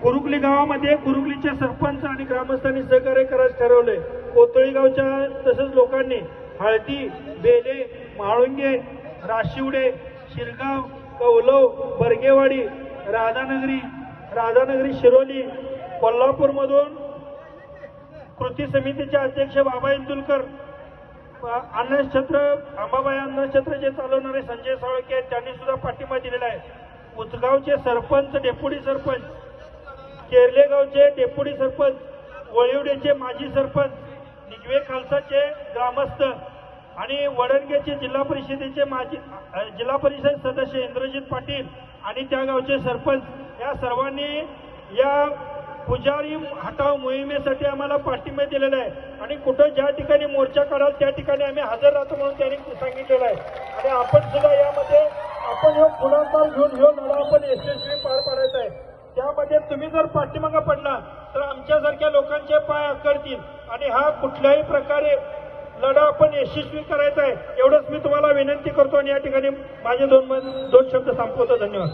कुरुकली गावामध्ये कुरुकलीचे सरपंच आणि ग्रामस्थांनी सहकार्य करायचं ठरवलंय। कोतळी गावच्या तसंच लोकांनी हळदी, बेले, म्हाळुंगे, राशिवडे, शिरगाव, कौलव, बर्गेवाडी, राधानगरी, शिरोली, कोल्हापूरमधून कृती समितीचे अध्यक्ष बाबा इंदुलकर, अन्नछत्र अंबाबाई अन्नछत्र जे चालवणारे संजय साळके त्यांनी सुद्धा पाठिंबा दिलेला आहे। उचगावचे सरपंच, डेप्युटी सरपंच, केरले गावचे डेप्युटी सरपंच, वळिवडेचे माजी सरपंच, निगवे खालसाचे ग्रामस्थ आणि वडणगेचे जिल्हा परिषद सदस्य इंद्रजित पाटील आणि त्या गावचे सरपंच या सर्वांनी या पुजारी हटाव मोहिमेसाठी आम्हाला पाठिंबा दिलेला आहे आणि कुठं ज्या ठिकाणी मोर्चा काढाल त्या ठिकाणी आम्ही हजर राहतो म्हणून त्यांनी सांगितलेलं आहे। आणि आपण सुद्धा यामध्ये आपण पुढाकार घेऊन लढा आपण यशस्वी पार पाडायचा आहे। त्यामध्ये तुम्ही जर पाठीमागे पडला तर आमच्यासारख्या लोकांचे पाय आकडतील आणि हा कुठल्याही प्रकारे लढा आपण यशस्वी करायचा आहे। एवढंच मी तुम्हाला विनंती करतो आणि या ठिकाणी माझे दोन शब्द संपवतो। धन्यवाद।